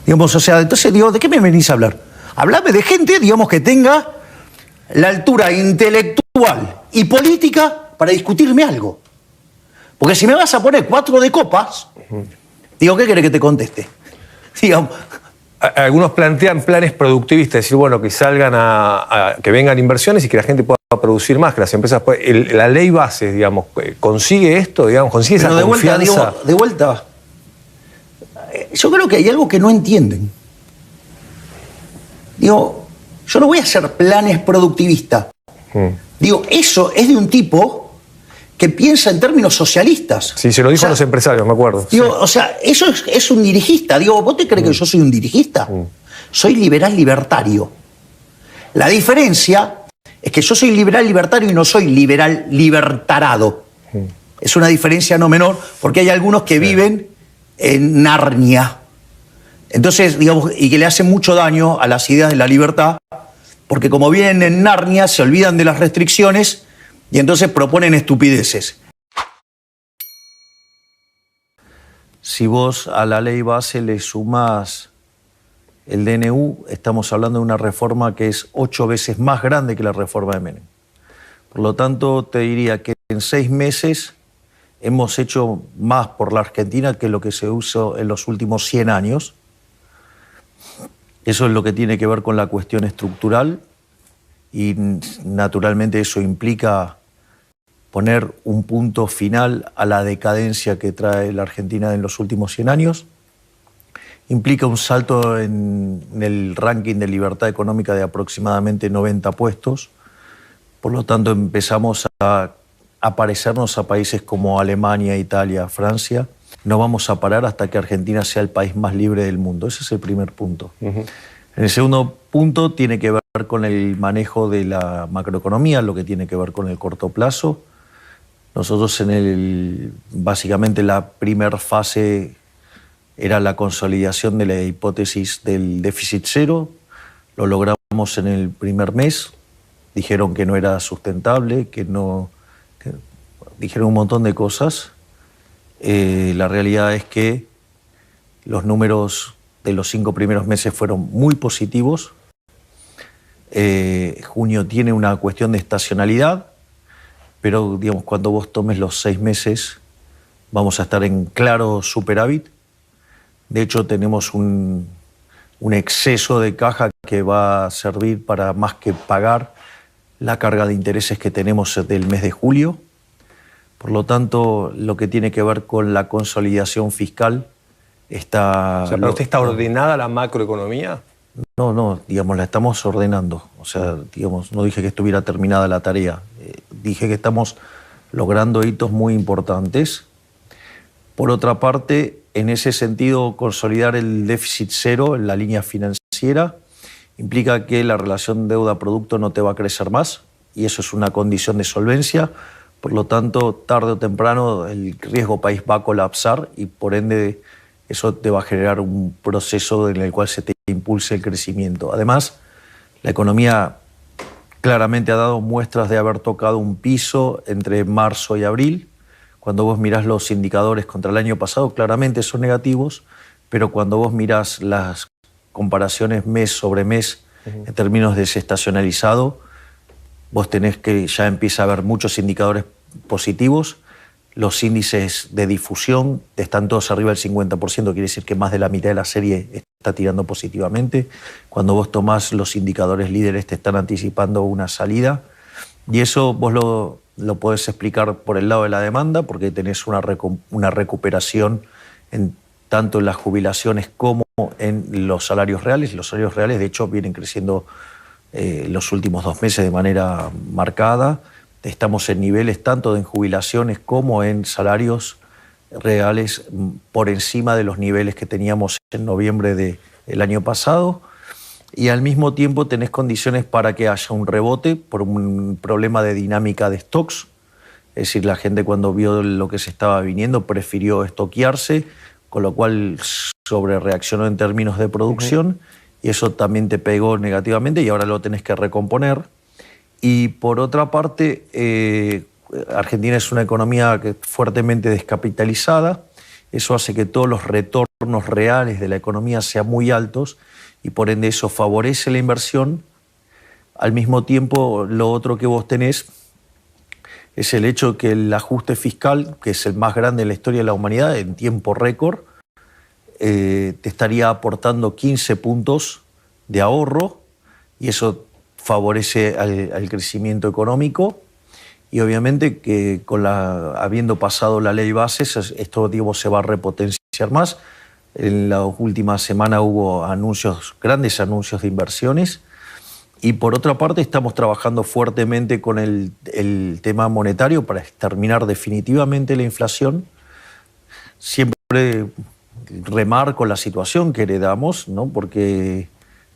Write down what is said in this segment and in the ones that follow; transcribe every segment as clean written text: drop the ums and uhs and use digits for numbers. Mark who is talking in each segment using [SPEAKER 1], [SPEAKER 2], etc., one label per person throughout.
[SPEAKER 1] Digamos, o sea, entonces digo, ¿de qué me venís a hablar? Hablame de gente, digamos, que tenga la altura intelectual y política para discutirme algo. Porque si me vas a poner 4 de copas, digo, ¿qué querés que te conteste? Digamos.
[SPEAKER 2] Algunos plantean planes productivistas, es decir, bueno, que salgan que vengan inversiones y que la gente pueda producir más, que las empresas puedan. La ley base, digamos, ¿consigue esto? Digamos, ¿consigue esa confianza?
[SPEAKER 1] De vuelta, yo creo que hay algo que no entienden. Digo, yo no voy a hacer planes productivistas. Digo, eso es de un tipo que piensa en términos socialistas.
[SPEAKER 2] Sí, se lo dijo a los empresarios, me acuerdo.
[SPEAKER 1] Digo,
[SPEAKER 2] sí.
[SPEAKER 1] O sea, eso es un dirigista. Digo, ¿vos te crees que yo soy un dirigista? Soy liberal libertario. La diferencia es que yo soy liberal libertario y no soy liberal libertarado. Es una diferencia no menor, porque hay algunos que viven en Narnia. Entonces, digamos, y que le hacen mucho daño a las ideas de la libertad, porque como viven en Narnia, se olvidan de las restricciones y entonces proponen estupideces. Si vos a la ley base le sumás el DNU, estamos hablando de una reforma que es 8 veces más grande que la reforma de Menem. Por lo tanto, te diría que en 6 meses hemos hecho más por la Argentina que lo que se usó en los últimos 100 años. Eso es lo que tiene que ver con la cuestión estructural y naturalmente eso implica poner un punto final a la decadencia que trae la Argentina en los últimos 100 años. Implica un salto en el ranking de libertad económica de aproximadamente 90 puestos. Por lo tanto, empezamos a parecernos a países como Alemania, Italia, Francia. No vamos a parar hasta que Argentina sea el país más libre del mundo. Ese es el primer punto. El segundo punto tiene que ver con el manejo de la macroeconomía, lo que tiene que ver con el corto plazo. Nosotros básicamente la primera fase era la consolidación de la hipótesis del déficit cero. Lo logramos en el primer mes. Dijeron que no era sustentable, dijeron un montón de cosas. La realidad es que los números de los 5 primeros meses fueron muy positivos. Junio tiene una cuestión de estacionalidad, pero digamos, cuando vos tomes los 6 meses vamos a estar en claro superávit. De hecho, tenemos un exceso de caja que va a servir para más que pagar la carga de intereses que tenemos del mes de julio. Por lo tanto, lo que tiene que ver con la consolidación fiscal está...
[SPEAKER 2] O sea, ¿para usted está ordenada la macroeconomía?
[SPEAKER 1] No, digamos, la estamos ordenando. O sea, digamos, no dije que estuviera terminada la tarea. Dije que estamos logrando hitos muy importantes. Por otra parte, en ese sentido, consolidar el déficit cero en la línea financiera implica que la relación deuda-producto no te va a crecer más y eso es una condición de solvencia. Por lo tanto, tarde o temprano el riesgo país va a colapsar y por ende eso te va a generar un proceso en el cual se te impulse el crecimiento. Además, la economía claramente ha dado muestras de haber tocado un piso entre marzo y abril. Cuando vos mirás los indicadores contra el año pasado, claramente son negativos, pero cuando vos mirás las comparaciones mes sobre mes en términos desestacionalizado, vos tenés que ya empieza a haber muchos indicadores positivos. Los índices de difusión están todos arriba del 50%, quiere decir que más de la mitad de la serie está tirando positivamente. Cuando vos tomás los indicadores líderes te están anticipando una salida y eso vos lo podés explicar por el lado de la demanda porque tenés una recuperación tanto en las jubilaciones como en los salarios reales. Los salarios reales de hecho vienen creciendo los últimos 2 meses de manera marcada. Estamos en niveles tanto en jubilaciones como en salarios reales por encima de los niveles que teníamos en noviembre del año pasado y al mismo tiempo tenés condiciones para que haya un rebote por un problema de dinámica de stocks. Es decir, la gente cuando vio lo que se estaba viniendo prefirió estoquearse, con lo cual sobrereaccionó en términos de producción y eso también te pegó negativamente y ahora lo tenés que recomponer. Y por otra parte, Argentina es una economía fuertemente descapitalizada Eso hace que todos los retornos reales de la economía sean muy altos y por ende eso favorece la inversión. Al mismo tiempo, lo otro que vos tenés es el hecho que el ajuste fiscal, que es el más grande en la historia de la humanidad, en tiempo récord, te estaría aportando 15 puntos de ahorro y eso favorece al crecimiento económico. Y obviamente que habiendo pasado la ley bases, esto digamos, se va a repotenciar más. En la última semana hubo grandes anuncios de inversiones. Y por otra parte estamos trabajando fuertemente con el tema monetario para exterminar definitivamente la inflación. Siempre remarco la situación que heredamos, ¿no? Porque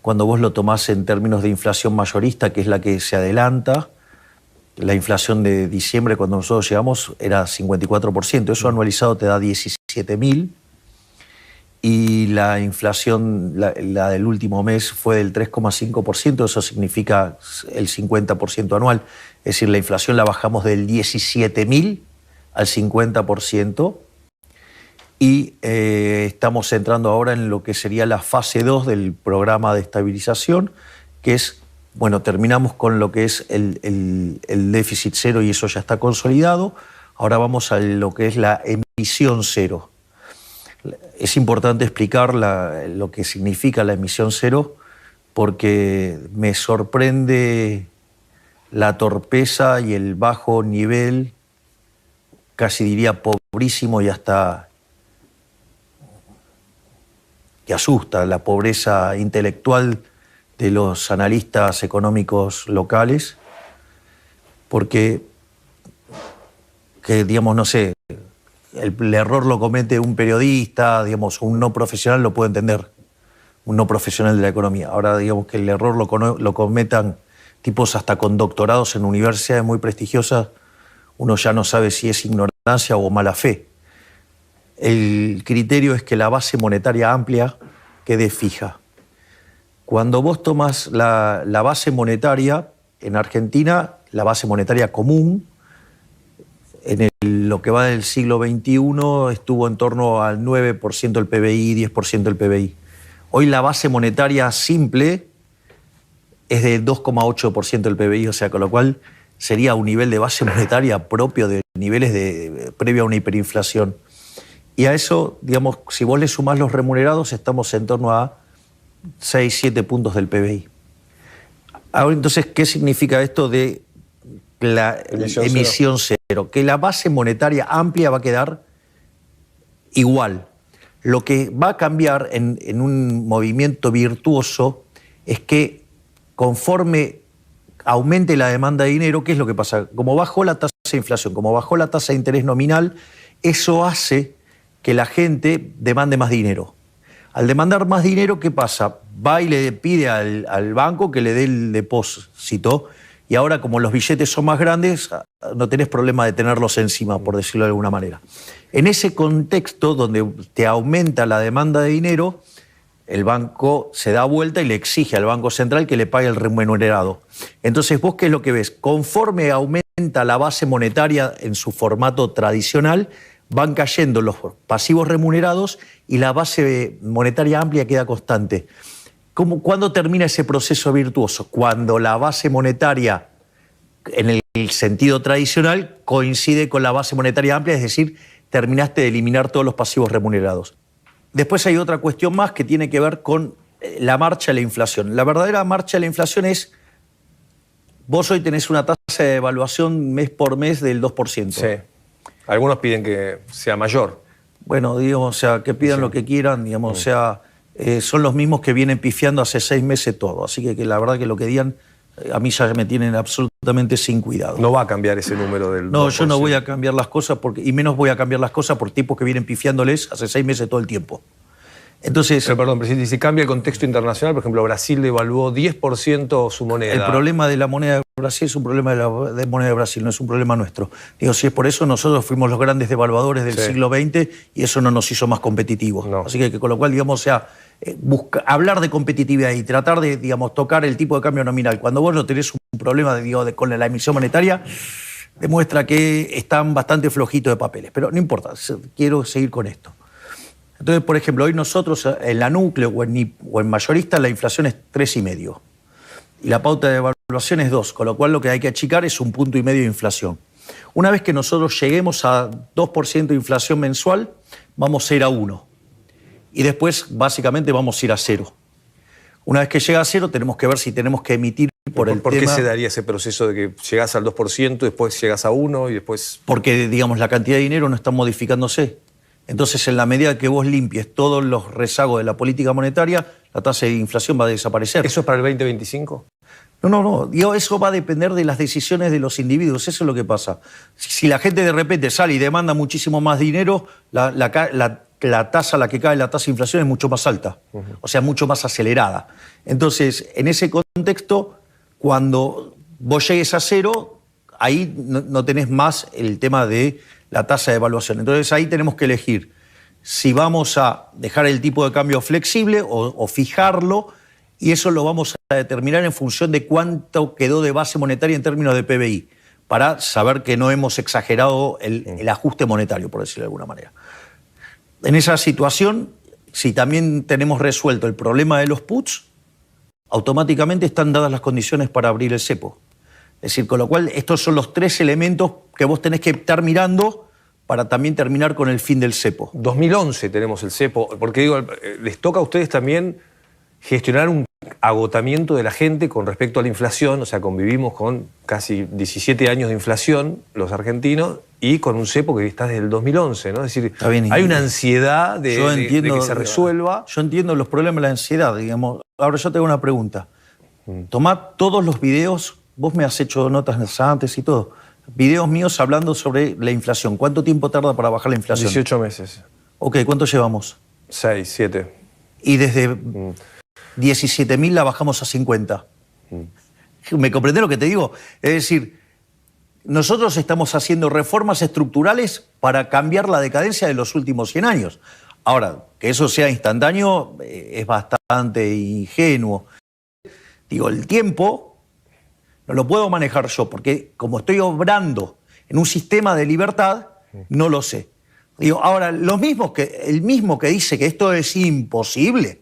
[SPEAKER 1] cuando vos lo tomás en términos de inflación mayorista, que es la que se adelanta, la inflación de diciembre cuando nosotros llegamos era 54%, eso anualizado te da 17.000 y la inflación, la del último mes fue del 3,5%, eso significa el 50% anual, es decir, la inflación la bajamos del 17.000 al 50% y estamos entrando ahora en lo que sería la fase 2 del programa de estabilización, que es, bueno, terminamos con lo que es el déficit cero y eso ya está consolidado. Ahora vamos a lo que es la emisión cero. Es importante explicar lo que significa la emisión cero porque me sorprende la torpeza y el bajo nivel, casi diría pobrísimo y hasta que asusta, la pobreza intelectual de los analistas económicos locales, porque, digamos, no sé, el error lo comete un periodista, digamos, un no profesional lo puede entender, un no profesional de la economía. Ahora, digamos, que el error lo cometan tipos hasta con doctorados en universidades muy prestigiosas, uno ya no sabe si es ignorancia o mala fe. El criterio es que la base monetaria amplia quede fija. Cuando vos tomas la base monetaria, en Argentina, la base monetaria común, en lo que va del siglo XXI estuvo en torno al 9% del PBI, 10% del PBI. Hoy la base monetaria simple es de 2,8% del PBI, o sea, con lo cual sería un nivel de base monetaria propio de niveles previo a una hiperinflación. Y a eso, digamos, si vos le sumás los remunerados, estamos en torno a 6, 7 puntos del PBI. Ahora, entonces, ¿qué significa esto de la emisión cero? Que la base monetaria amplia va a quedar igual. Lo que va a cambiar en un movimiento virtuoso es que conforme aumente la demanda de dinero, ¿qué es lo que pasa? Como bajó la tasa de inflación, como bajó la tasa de interés nominal, eso hace que la gente demande más dinero. Al demandar más dinero, ¿qué pasa? Va y le pide al banco que le dé el depósito y ahora como los billetes son más grandes, no tenés problema de tenerlos encima, por decirlo de alguna manera. En ese contexto donde te aumenta la demanda de dinero, el banco se da vuelta y le exige al Banco Central que le pague el remunerado. Entonces, ¿vos qué es lo que ves? Conforme aumenta la base monetaria en su formato tradicional, van cayendo los pasivos remunerados y la base monetaria amplia queda constante. ¿Cuándo termina ese proceso virtuoso? Cuando la base monetaria, en el sentido tradicional, coincide con la base monetaria amplia, es decir, terminaste de eliminar todos los pasivos remunerados. Después hay otra cuestión más que tiene que ver con la marcha de la inflación. La verdadera marcha de la inflación es, vos hoy tenés una tasa de devaluación mes por mes del 2%.
[SPEAKER 2] Sí. Algunos piden que sea mayor.
[SPEAKER 1] Bueno, digamos, o sea, que pidan lo que quieran, digamos, o sea, son los mismos que vienen pifiando hace 6 meses todo. Así que la verdad que lo que digan, a mí ya me tienen absolutamente sin cuidado.
[SPEAKER 2] No va a cambiar ese número del 2%.
[SPEAKER 1] No, yo no voy a cambiar las cosas, y menos voy a cambiar las cosas por tipos que vienen pifiándoles hace 6 meses todo el tiempo. Entonces,
[SPEAKER 2] pero, perdón, presidente, si cambia el contexto internacional, por ejemplo, Brasil devaluó 10% su moneda.
[SPEAKER 1] El problema de la moneda de Brasil es un problema de moneda de Brasil, no es un problema nuestro. Digo, si es por eso, nosotros fuimos los grandes devaluadores del siglo XX y eso no nos hizo más competitivos. No. Así que con lo cual, digamos, o sea, hablar de competitividad y tratar de, digamos, tocar el tipo de cambio nominal, cuando vos no tenés un problema con la emisión monetaria, demuestra que están bastante flojitos de papeles. Pero no importa, quiero seguir con esto. Entonces, por ejemplo, hoy nosotros en la núcleo o en mayorista la inflación es 3,5. Y la pauta de evaluación es 2, con lo cual lo que hay que achicar es 1,5 puntos de inflación. Una vez que nosotros lleguemos a 2% de inflación mensual, vamos a ir a 1. Y después, básicamente, vamos a ir a 0. Una vez que llega a 0, tenemos que ver si tenemos que emitir por el tema...
[SPEAKER 2] ¿Por qué se daría ese proceso de que llegás al 2%, después llegas a 1 y después...?
[SPEAKER 1] Porque, digamos, la cantidad de dinero no está modificándose. Entonces, en la medida que vos limpies todos los rezagos de la política monetaria, la tasa de inflación va a desaparecer.
[SPEAKER 2] ¿Eso es para el 2025?
[SPEAKER 1] No. Digo, eso va a depender de las decisiones de los individuos. Eso es lo que pasa. Si la gente de repente sale y demanda muchísimo más dinero, la tasa a la que cae la tasa de inflación es mucho más alta. O sea, mucho más acelerada. Entonces, en ese contexto, cuando vos llegues a 0, ahí no tenés más el tema de la tasa de evaluación. Entonces, ahí tenemos que elegir si vamos a dejar el tipo de cambio flexible o fijarlo, y eso lo vamos a determinar en función de cuánto quedó de base monetaria en términos de PBI, para saber que no hemos exagerado el ajuste monetario, por decirlo de alguna manera. En esa situación, si también tenemos resuelto el problema de los puts, automáticamente están dadas las condiciones para abrir el cepo. Es decir, con lo cual estos son los 3 elementos que vos tenés que estar mirando para también terminar con el fin del cepo.
[SPEAKER 2] 2011 tenemos el cepo, porque digo, les toca a ustedes también gestionar un agotamiento de la gente con respecto a la inflación, o sea, convivimos con casi 17 años de inflación los argentinos y con un cepo que está desde el 2011, ¿no? Es decir, hay una ansiedad de que se resuelva.
[SPEAKER 1] Yo entiendo los problemas de la ansiedad, digamos. Ahora yo te hago una pregunta. Tomá todos los videos, vos me has hecho notas antes y todo, videos míos hablando sobre la inflación. ¿Cuánto tiempo tarda para bajar la inflación?
[SPEAKER 2] 18 meses.
[SPEAKER 1] Ok, ¿cuánto llevamos?
[SPEAKER 2] 6, 7.
[SPEAKER 1] Y desde 17.000 la bajamos a 50. ¿Me comprendés lo que te digo? Es decir, nosotros estamos haciendo reformas estructurales para cambiar la decadencia de los últimos 100 años. Ahora, que eso sea instantáneo es bastante ingenuo. Digo, el tiempo no lo puedo manejar yo, porque como estoy obrando en un sistema de libertad, no lo sé. Digo, ahora, el mismo que dice que esto es imposible,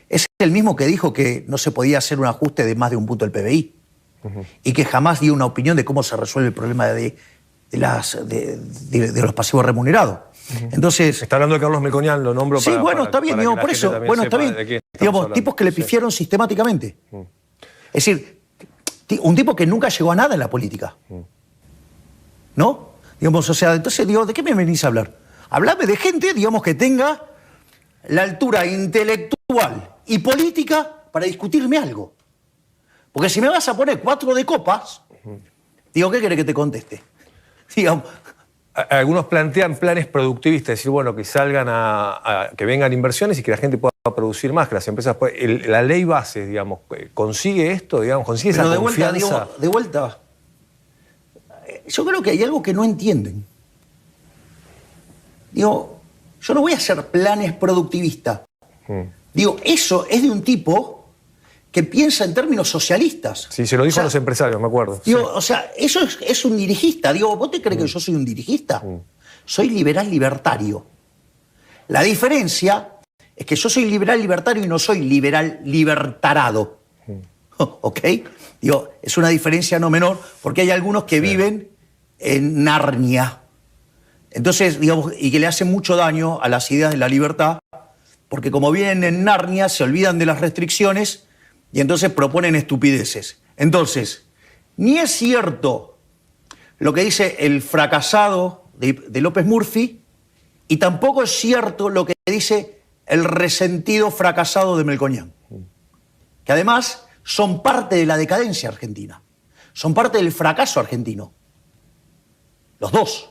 [SPEAKER 1] es el mismo que dijo que no se podía hacer un ajuste de más de 1 punto del PBI. Y que jamás dio una opinión de cómo se resuelve el problema de los pasivos remunerados. Entonces,
[SPEAKER 2] está hablando de Carlos Melconian, lo nombro
[SPEAKER 1] sí,
[SPEAKER 2] para...
[SPEAKER 1] Sí, bueno, está bien, digamos, por eso, bueno, está bien. Digamos, tipos que le pifiaron sistemáticamente. Es decir, un tipo que nunca llegó a nada en la política. ¿No? Digamos, o sea, entonces, digo, ¿de qué me venís a hablar? Hablame de gente, digamos, que tenga la altura intelectual y política para discutirme algo. Porque si me vas a poner 4 de copas, digo, ¿qué querés que te conteste? Digamos...
[SPEAKER 2] Algunos plantean planes productivistas, es decir, bueno, que salgan que vengan inversiones y que la gente pueda producir más, que las empresas puedan... La ley base, digamos, ¿consigue esto? Digamos, ¿consigue esa confianza?
[SPEAKER 1] De vuelta, yo creo que hay algo que no entienden. Digo, yo no voy a hacer planes productivistas. Digo, eso es de un tipo que piensa en términos socialistas.
[SPEAKER 2] Sí, se lo dijo a los empresarios, me acuerdo.
[SPEAKER 1] Digo, o sea, eso es un dirigista. Digo, ¿vos te crees que yo soy un dirigista? Soy liberal libertario. La diferencia es que yo soy liberal libertario y no soy liberal libertarado. ¿Ok? Digo, es una diferencia no menor, porque hay algunos que viven en Narnia. Entonces, digamos, y que le hacen mucho daño a las ideas de la libertad, porque como viven en Narnia, se olvidan de las restricciones y entonces proponen estupideces. Entonces, ni es cierto lo que dice el fracasado de López Murphy, y tampoco es cierto lo que dice el resentido fracasado de Melconian, que además son parte de la decadencia argentina, son parte del fracaso argentino. Los dos.